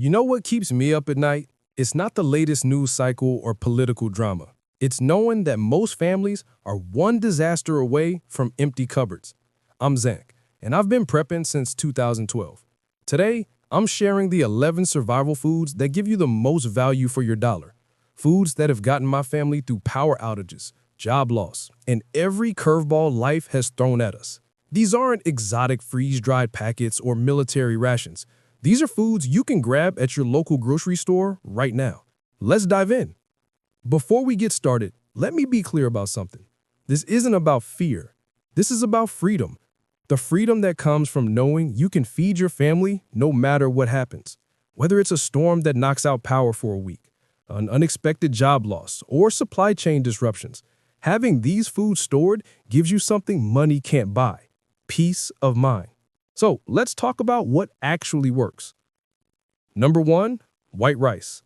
You know what keeps me up at night? It's not the latest news cycle or political drama. It's knowing that most families are one disaster away from empty cupboards. I'm Zank, and I've been prepping since 2012. Today, I'm sharing the 11 survival foods that give you the most value for your dollar. Foods that have gotten my family through power outages, job loss, and every curveball life has thrown at us. These aren't exotic freeze-dried packets or military rations. These are foods you can grab at your local grocery store right now. Let's dive in. Before we get started, let me be clear about something. This isn't about fear. This is about freedom. The freedom that comes from knowing you can feed your family no matter what happens. Whether it's a storm that knocks out power for a week, an unexpected job loss, or supply chain disruptions, having these foods stored gives you something money can't buy: peace of mind. So let's talk about what actually works. Number 1, white rice.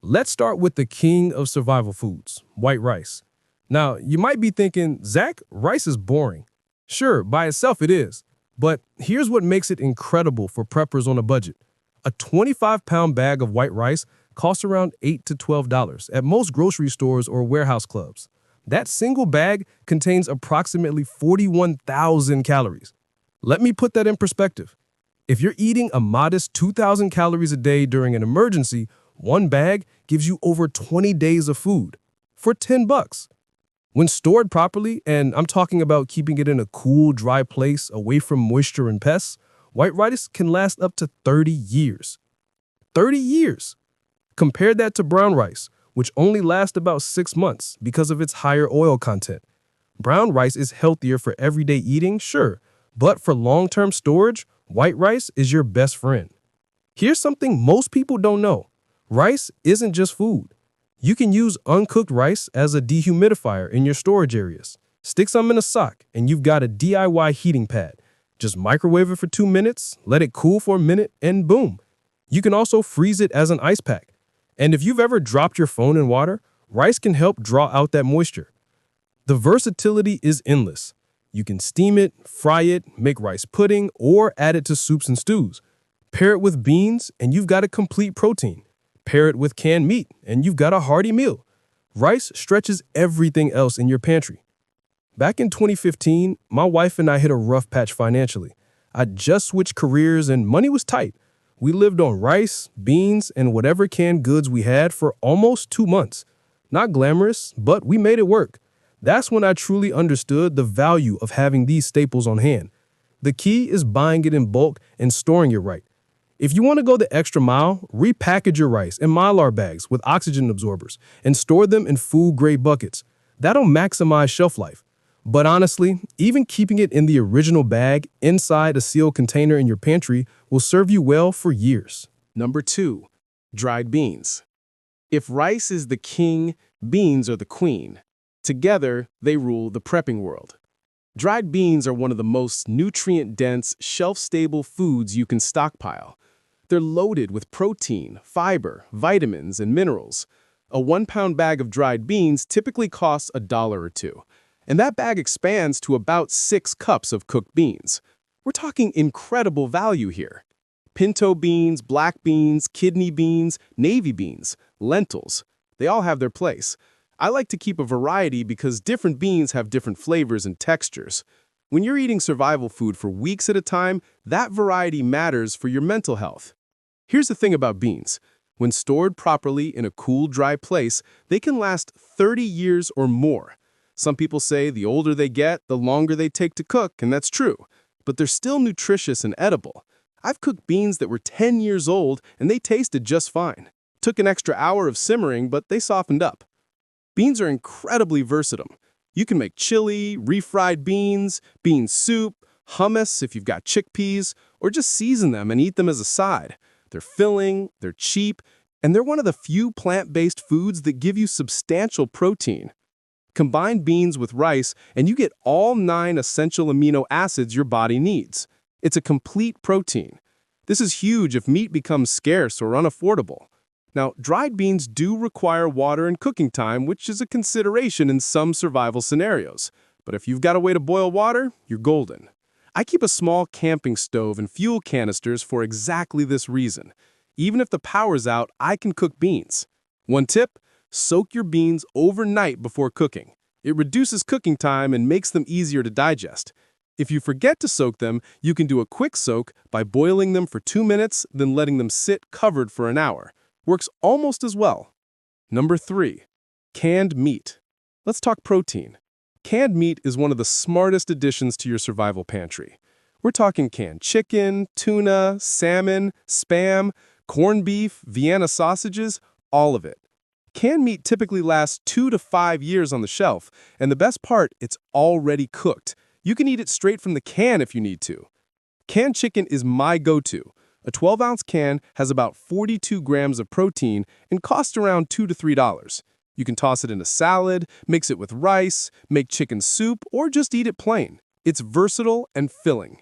Let's start with the king of survival foods, white rice. Now, you might be thinking, Zach, rice is boring. Sure, by itself it is. But here's what makes it incredible for preppers on a budget. A 25-pound bag of white rice costs around $8 to $12 at most grocery stores or warehouse clubs. That single bag contains approximately 41,000 calories. Let me put that in perspective. If you're eating a modest 2,000 calories a day during an emergency, one bag gives you over 20 days of food for $10. When stored properly, and I'm talking about keeping it in a cool, dry place away from moisture and pests, white rice can last up to 30 years. 30 years! Compare that to brown rice, which only lasts about 6 months because of its higher oil content. Brown rice is healthier for everyday eating, sure, but for long-term storage, white rice is your best friend. Here's something most people don't know. Rice isn't just food. You can use uncooked rice as a dehumidifier in your storage areas. Stick some in a sock and you've got a DIY heating pad. Just microwave it for 2 minutes, let it cool for a minute, and boom. You can also freeze it as an ice pack. And if you've ever dropped your phone in water, rice can help draw out that moisture. The versatility is endless. You can steam it, fry it, make rice pudding, or add it to soups and stews. Pair it with beans, and you've got a complete protein. Pair it with canned meat, and you've got a hearty meal. Rice stretches everything else in your pantry. Back in 2015, my wife and I hit a rough patch financially. I just switched careers and money was tight. We lived on rice, beans, and whatever canned goods we had for almost 2 months. Not glamorous, but we made it work. That's when I truly understood the value of having these staples on hand. The key is buying it in bulk and storing it right. If you want to go the extra mile, repackage your rice in Mylar bags with oxygen absorbers and store them in food-grade buckets. That'll maximize shelf life. But honestly, even keeping it in the original bag inside a sealed container in your pantry will serve you well for years. Number 2, dried beans. If rice is the king, beans are the queen. Together, they rule the prepping world. Dried beans are one of the most nutrient-dense, shelf-stable foods you can stockpile. They're loaded with protein, fiber, vitamins, and minerals. A 1-pound bag of dried beans typically costs $1 or $2, and that bag expands to about 6 cups of cooked beans. We're talking incredible value here. Pinto beans, black beans, kidney beans, navy beans, lentils, they all have their place. I like to keep a variety because different beans have different flavors and textures. When you're eating survival food for weeks at a time, that variety matters for your mental health. Here's the thing about beans. When stored properly in a cool, dry place, they can last 30 years or more. Some people say the older they get, the longer they take to cook, and that's true. But they're still nutritious and edible. I've cooked beans that were 10 years old, and they tasted just fine. Took an extra hour of simmering, but they softened up. Beans are incredibly versatile. You can make chili, refried beans, bean soup, hummus if you've got chickpeas, or just season them and eat them as a side. They're filling, they're cheap, and they're one of the few plant-based foods that give you substantial protein. Combine beans with rice, and you get all 9 essential amino acids your body needs. It's a complete protein. This is huge if meat becomes scarce or unaffordable. Now, dried beans do require water and cooking time, which is a consideration in some survival scenarios. But if you've got a way to boil water, you're golden. I keep a small camping stove and fuel canisters for exactly this reason. Even if the power's out, I can cook beans. One tip: soak your beans overnight before cooking. It reduces cooking time and makes them easier to digest. If you forget to soak them, you can do a quick soak by boiling them for 2 minutes, then letting them sit covered for an hour. Works almost as well. Number 3. Canned meat. Let's talk protein. Canned meat is one of the smartest additions to your survival pantry. We're talking canned chicken, tuna, salmon, Spam, corned beef, Vienna sausages, all of it. Canned meat typically lasts 2 to 5 years on the shelf, and the best part, it's already cooked. You can eat it straight from the can if you need to. Canned chicken is my go-to. A 12-ounce can has about 42 grams of protein and costs around $2 to $3. You can toss it in a salad, mix it with rice, make chicken soup, or just eat it plain. It's versatile and filling.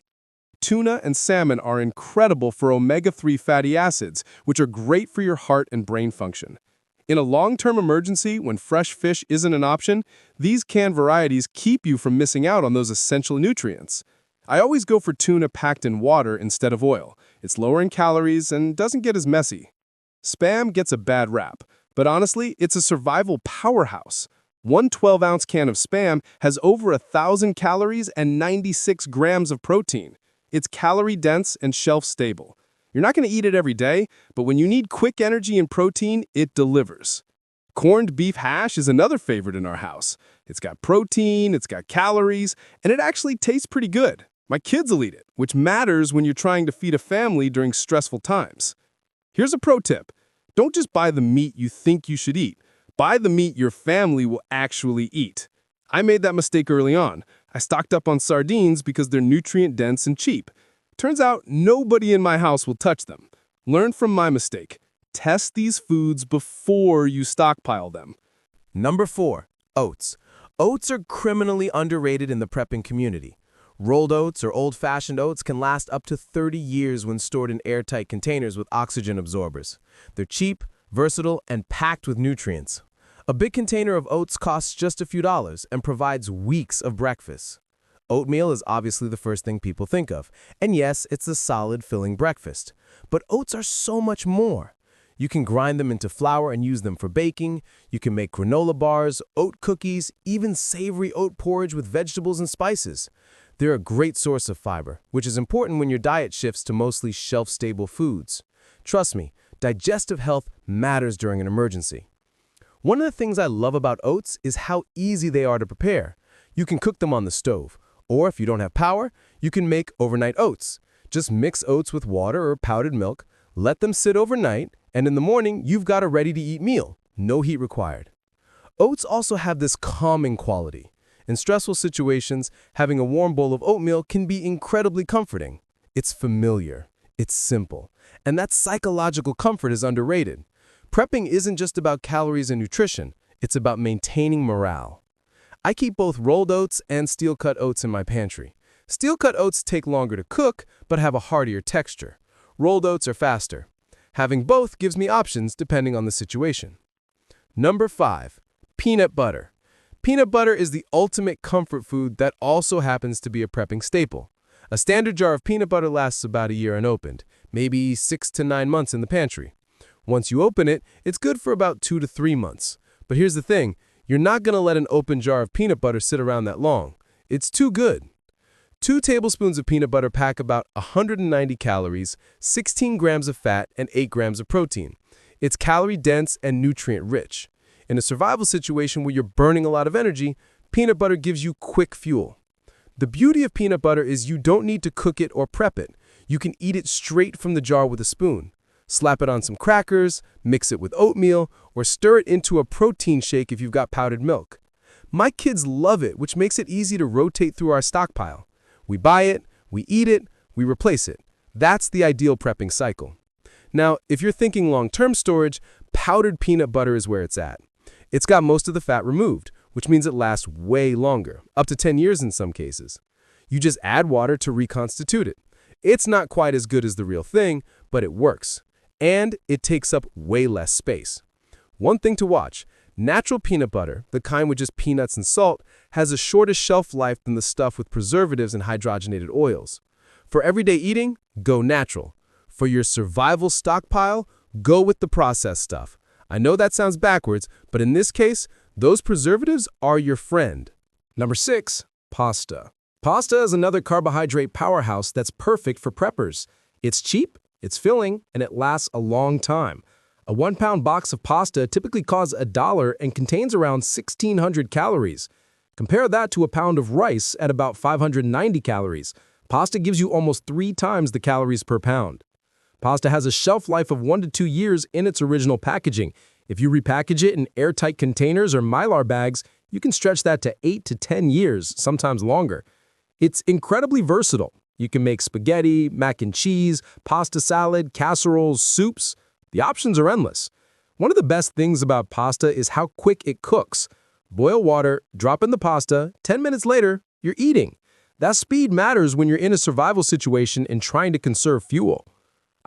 Tuna and salmon are incredible for omega-3 fatty acids, which are great for your heart and brain function. In a long-term emergency, when fresh fish isn't an option, these canned varieties keep you from missing out on those essential nutrients. I always go for tuna packed in water instead of oil. It's lower in calories and doesn't get as messy. Spam gets a bad rap, but honestly, it's a survival powerhouse. One 12-ounce can of Spam has over 1,000 calories and 96 grams of protein. It's calorie-dense and shelf-stable. You're not going to eat it every day, but when you need quick energy and protein, it delivers. Corned beef hash is another favorite in our house. It's got protein, it's got calories, and it actually tastes pretty good. My kids will eat it, which matters when you're trying to feed a family during stressful times. Here's a pro tip. Don't just buy the meat you think you should eat. Buy the meat your family will actually eat. I made that mistake early on. I stocked up on sardines because they're nutrient-dense and cheap. Turns out nobody in my house will touch them. Learn from my mistake. Test these foods before you stockpile them. Number 4. Oats. Oats are criminally underrated in the prepping community. Rolled oats or old-fashioned oats can last up to 30 years when stored in airtight containers with oxygen absorbers. They're cheap, versatile, and packed with nutrients. A big container of oats costs just a few dollars and provides weeks of breakfast. Oatmeal is obviously the first thing people think of, and yes, it's a solid, filling breakfast. But oats are so much more. You can grind them into flour and use them for baking. You can make granola bars, oat cookies, even savory oat porridge with vegetables and spices. They're a great source of fiber, which is important when your diet shifts to mostly shelf-stable foods. Trust me, digestive health matters during an emergency. One of the things I love about oats is how easy they are to prepare. You can cook them on the stove, or if you don't have power, you can make overnight oats. Just mix oats with water or powdered milk, let them sit overnight, and in the morning, you've got a ready-to-eat meal. No heat required. Oats also have this calming quality. In stressful situations, having a warm bowl of oatmeal can be incredibly comforting. It's familiar, it's simple, and that psychological comfort is underrated. Prepping isn't just about calories and nutrition, it's about maintaining morale. I keep both rolled oats and steel-cut oats in my pantry. Steel-cut oats take longer to cook, but have a heartier texture. Rolled oats are faster. Having both gives me options depending on the situation. Number 5. Peanut butter. Peanut butter is the ultimate comfort food that also happens to be a prepping staple. A standard jar of peanut butter lasts about a year unopened, maybe 6 to 9 months in the pantry. Once you open it, it's good for about 2 to 3 months. But here's the thing, you're not going to let an open jar of peanut butter sit around that long. It's too good. 2 tablespoons of peanut butter pack about 190 calories, 16 grams of fat, and 8 grams of protein. It's calorie-dense and nutrient-rich. In a survival situation where you're burning a lot of energy, peanut butter gives you quick fuel. The beauty of peanut butter is you don't need to cook it or prep it. You can eat it straight from the jar with a spoon. Slap it on some crackers, mix it with oatmeal, or stir it into a protein shake if you've got powdered milk. My kids love it, which makes it easy to rotate through our stockpile. We buy it, we eat it, we replace it. That's the ideal prepping cycle. Now, if you're thinking long-term storage, powdered peanut butter is where it's at. It's got most of the fat removed, which means it lasts way longer, up to 10 years in some cases. You just add water to reconstitute it. It's not quite as good as the real thing, but it works. And it takes up way less space. One thing to watch, natural peanut butter, the kind with just peanuts and salt, has a shorter shelf life than the stuff with preservatives and hydrogenated oils. For everyday eating, go natural. For your survival stockpile, go with the processed stuff. I know that sounds backwards, but in this case, those preservatives are your friend. Number 6, pasta. Pasta is another carbohydrate powerhouse that's perfect for preppers. It's cheap, it's filling, and it lasts a long time. A 1-pound box of pasta typically costs $1 and contains around 1,600 calories. Compare that to a pound of rice at about 590 calories. Pasta gives you almost 3 times the calories per pound. Pasta has a shelf life of 1 to 2 years in its original packaging. If you repackage it in airtight containers or Mylar bags, you can stretch that to 8 to 10 years, sometimes longer. It's incredibly versatile. You can make spaghetti, mac and cheese, pasta salad, casseroles, soups. The options are endless. One of the best things about pasta is how quick it cooks. Boil water, drop in the pasta, 10 minutes later, you're eating. That speed matters when you're in a survival situation and trying to conserve fuel.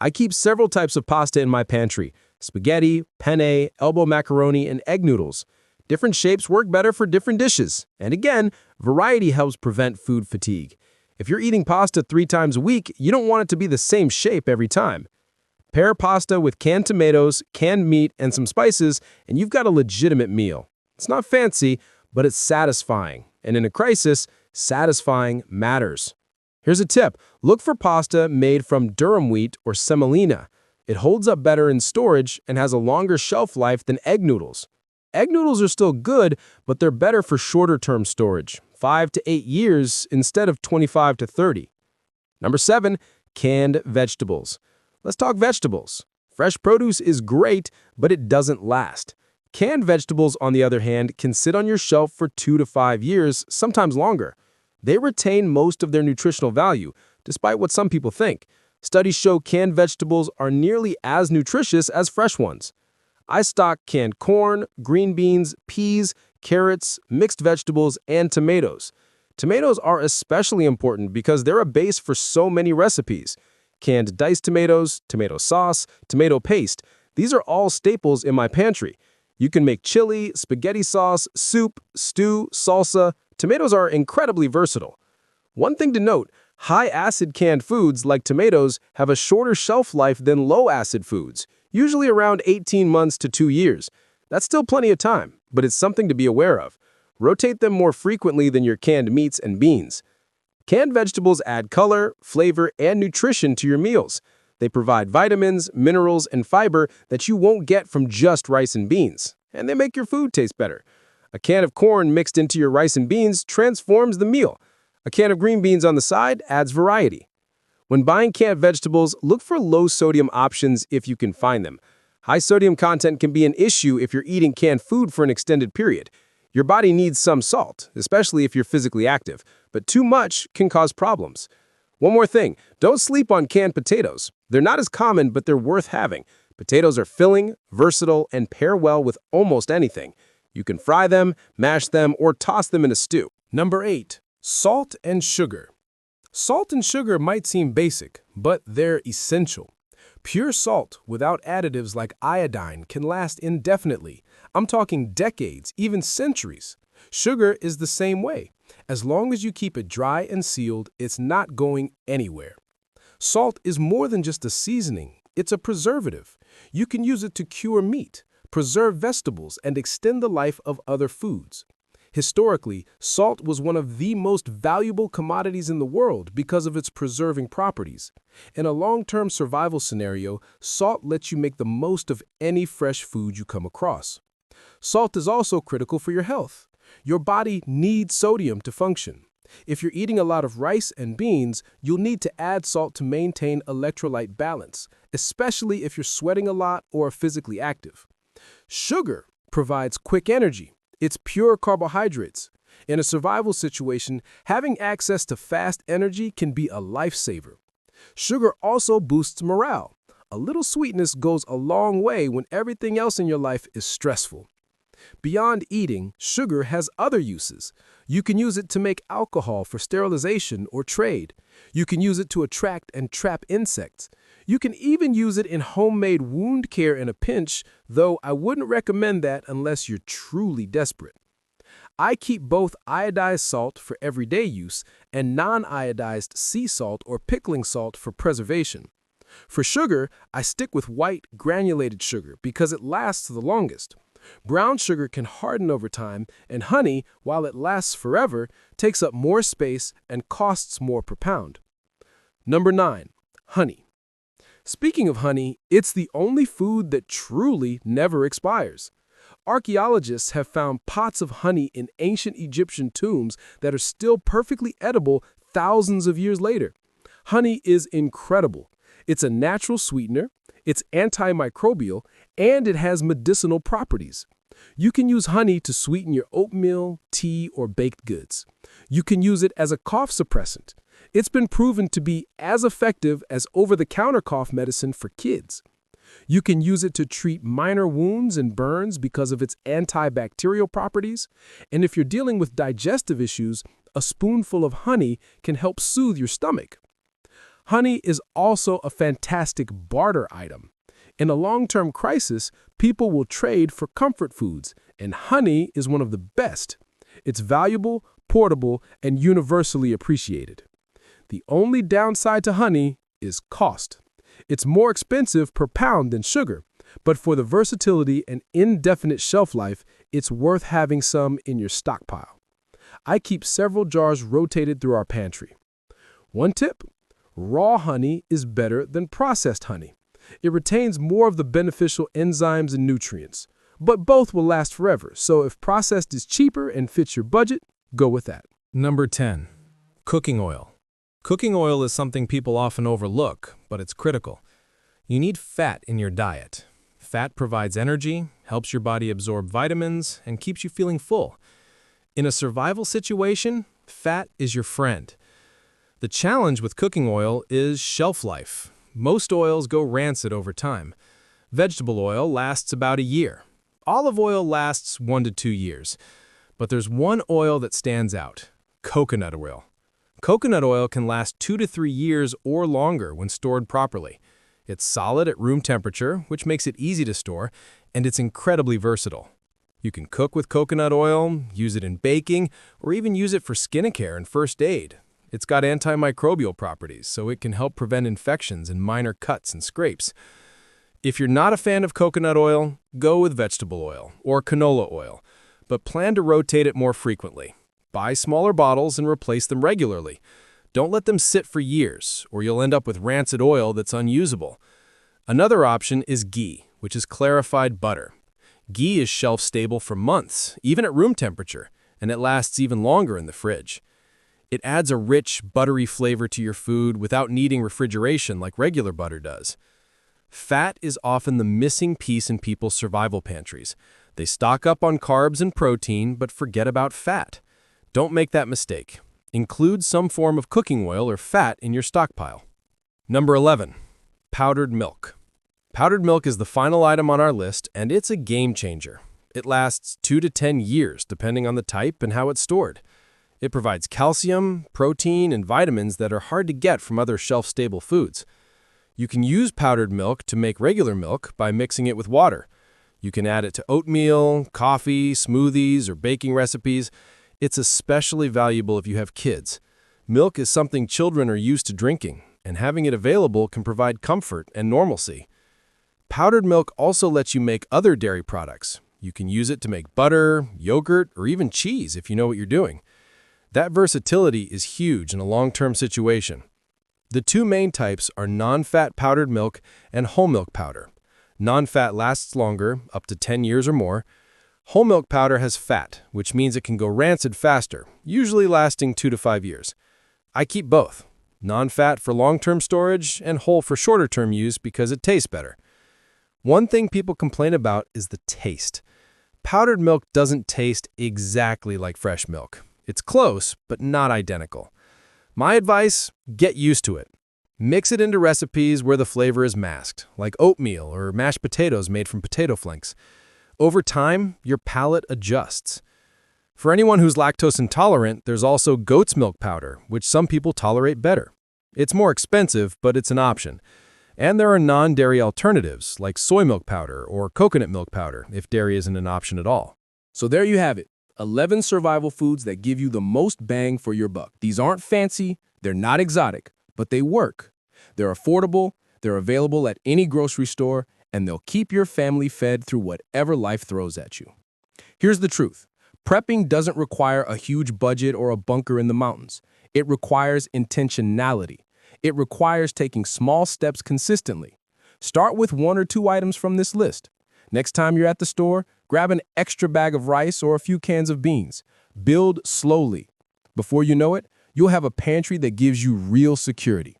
I keep several types of pasta in my pantry: spaghetti, penne, elbow macaroni, and egg noodles. Different shapes work better for different dishes. And again, variety helps prevent food fatigue. If you're eating pasta 3 times a week, you don't want it to be the same shape every time. Pair pasta with canned tomatoes, canned meat, and some spices, and you've got a legitimate meal. It's not fancy, but it's satisfying. And in a crisis, satisfying matters. Here's a tip. Look for pasta made from durum wheat or semolina. It holds up better in storage and has a longer shelf life than egg noodles. Egg noodles are still good, but they're better for shorter-term storage, 5 to 8 years instead of 25 to 30. Number 7, canned vegetables. Let's talk vegetables. Fresh produce is great, but it doesn't last. Canned vegetables, on the other hand, can sit on your shelf for 2 to 5 years, sometimes longer. They retain most of their nutritional value, despite what some people think. Studies show canned vegetables are nearly as nutritious as fresh ones. I stock canned corn, green beans, peas, carrots, mixed vegetables, and tomatoes. Tomatoes are especially important because they're a base for so many recipes. Canned diced tomatoes, tomato sauce, tomato paste, these are all staples in my pantry. You can make chili, spaghetti sauce, soup, stew, salsa. Tomatoes are incredibly versatile. One thing to note, high-acid canned foods like tomatoes have a shorter shelf life than low-acid foods, usually around 18 months to 2 years. That's still plenty of time, but it's something to be aware of. Rotate them more frequently than your canned meats and beans. Canned vegetables add color, flavor, and nutrition to your meals. They provide vitamins, minerals, and fiber that you won't get from just rice and beans, and they make your food taste better. A can of corn mixed into your rice and beans transforms the meal. A can of green beans on the side adds variety. When buying canned vegetables, look for low-sodium options if you can find them. High sodium content can be an issue if you're eating canned food for an extended period. Your body needs some salt, especially if you're physically active, but too much can cause problems. One more thing, don't sleep on canned potatoes. They're not as common, but they're worth having. Potatoes are filling, versatile, and pair well with almost anything. You can fry them, mash them, or toss them in a stew. Number 8, salt and sugar. Salt and sugar might seem basic, but they're essential. Pure salt without additives like iodine can last indefinitely. I'm talking decades, even centuries. Sugar is the same way. As long as you keep it dry and sealed, it's not going anywhere. Salt is more than just a seasoning. It's a preservative. You can use it to cure meat, preserve vegetables, and extend the life of other foods. Historically, salt was one of the most valuable commodities in the world because of its preserving properties. In a long-term survival scenario, salt lets you make the most of any fresh food you come across. Salt is also critical for your health. Your body needs sodium to function. If you're eating a lot of rice and beans, you'll need to add salt to maintain electrolyte balance, especially if you're sweating a lot or are physically active. Sugar provides quick energy. It's pure carbohydrates. In a survival situation, having access to fast energy can be a lifesaver. Sugar also boosts morale. A little sweetness goes a long way when everything else in your life is stressful. Beyond eating, sugar has other uses. You can use it to make alcohol for sterilization or trade. You can use it to attract and trap insects. You can even use it in homemade wound care in a pinch, though I wouldn't recommend that unless you're truly desperate. I keep both iodized salt for everyday use and non-iodized sea salt or pickling salt for preservation. For sugar, I stick with white granulated sugar because it lasts the longest. Brown sugar can harden over time, and honey, while it lasts forever, takes up more space and costs more per pound. Number 9. Honey. Speaking of honey, it's the only food that truly never expires. Archaeologists have found pots of honey in ancient Egyptian tombs that are still perfectly edible thousands of years later. Honey is incredible. It's a natural sweetener, it's antimicrobial, and it has medicinal properties. You can use honey to sweeten your oatmeal, tea, or baked goods. You can use it as a cough suppressant. It's been proven to be as effective as over-the-counter cough medicine for kids. You can use it to treat minor wounds and burns because of its antibacterial properties. And if you're dealing with digestive issues, a spoonful of honey can help soothe your stomach. Honey is also a fantastic barter item. In a long-term crisis, people will trade for comfort foods, and honey is one of the best. It's valuable, portable, and universally appreciated. The only downside to honey is cost. It's more expensive per pound than sugar, but for the versatility and indefinite shelf life, it's worth having some in your stockpile. I keep several jars rotated through our pantry. One tip: raw honey is better than processed honey. It retains more of the beneficial enzymes and nutrients, but both will last forever, so if processed is cheaper and fits your budget, go with that. Number 10. Cooking oil. Cooking oil is something people often overlook, but it's critical. You need fat in your diet. Fat provides energy, helps your body absorb vitamins, and keeps you feeling full. In a survival situation, fat is your friend. The challenge with cooking oil is shelf life. Most oils go rancid over time. Vegetable oil lasts about a year. Olive oil lasts 1 to 2 years. But there's one oil that stands out: coconut oil. Coconut oil can last 2 to 3 years or longer when stored properly. It's solid at room temperature, which makes it easy to store, and it's incredibly versatile. You can cook with coconut oil, use it in baking, or even use it for skincare and first aid. It's got antimicrobial properties, so it can help prevent infections and minor cuts and scrapes. If you're not a fan of coconut oil, go with vegetable oil or canola oil, but plan to rotate it more frequently. Buy smaller bottles and replace them regularly. Don't let them sit for years, or you'll end up with rancid oil that's unusable. Another option is ghee, which is clarified butter. Ghee is shelf-stable for months, even at room temperature, and it lasts even longer in the fridge. It adds a rich, buttery flavor to your food without needing refrigeration like regular butter does. Fat is often the missing piece in people's survival pantries. They stock up on carbs and protein, but forget about fat. Don't make that mistake. Include some form of cooking oil or fat in your stockpile. Number 11. Powdered milk. Powdered milk is the final item on our list, and it's a game changer. It lasts 2 to 10 years, depending on the type and how it's stored. It provides calcium, protein, and vitamins that are hard to get from other shelf-stable foods. You can use powdered milk to make regular milk by mixing it with water. You can add it to oatmeal, coffee, smoothies, or baking recipes. It's especially valuable if you have kids. Milk is something children are used to drinking, and having it available can provide comfort and normalcy. Powdered milk also lets you make other dairy products. You can use it to make butter, yogurt, or even cheese if you know what you're doing. That versatility is huge in a long-term situation. The two main types are non-fat powdered milk and whole milk powder. Non-fat lasts longer, up to 10 years or more. Whole milk powder has fat, which means it can go rancid faster, usually lasting 2 to 5 years. I keep both, non-fat for long-term storage and whole for shorter-term use because it tastes better. One thing people complain about is the taste. Powdered milk doesn't taste exactly like fresh milk. It's close, but not identical. My advice: get used to it. Mix it into recipes where the flavor is masked, like oatmeal or mashed potatoes made from potato flakes. Over time, your palate adjusts. For anyone who's lactose intolerant, there's also goat's milk powder, which some people tolerate better. It's more expensive, but it's an option. And there are non-dairy alternatives, like soy milk powder or coconut milk powder, if dairy isn't an option at all. So there you have it, 11 survival foods that give you the most bang for your buck. These aren't fancy, they're not exotic, but they work. They're affordable, They're available at any grocery store, and they'll keep your family fed through whatever life throws at you. Here's the truth. Prepping doesn't require a huge budget or a bunker in the mountains. It requires intentionality. It requires taking small steps consistently. Start with 1 or 2 items from this list. Next time you're at the store, grab an extra bag of rice or a few cans of beans. Build slowly. Before you know it, you'll have a pantry that gives you real security.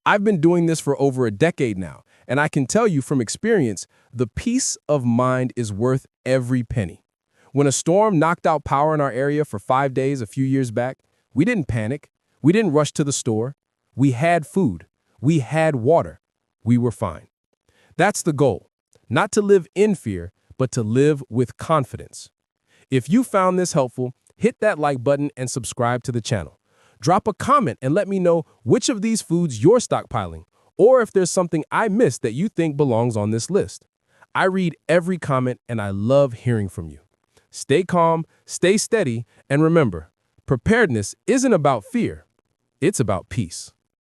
I've been doing this for over a decade now, and I can tell you from experience, the peace of mind is worth every penny. When a storm knocked out power in our area for 5 days a few years back, we didn't panic. We didn't rush to the store. We had food. We had water. We were fine. That's the goal. Not to live in fear, but to live with confidence. If you found this helpful, hit that like button and subscribe to the channel. Drop a comment and let me know which of these foods you're stockpiling, or if there's something I missed that you think belongs on this list. I read every comment and I love hearing from you. Stay calm, stay steady, and remember, preparedness isn't about fear, it's about peace.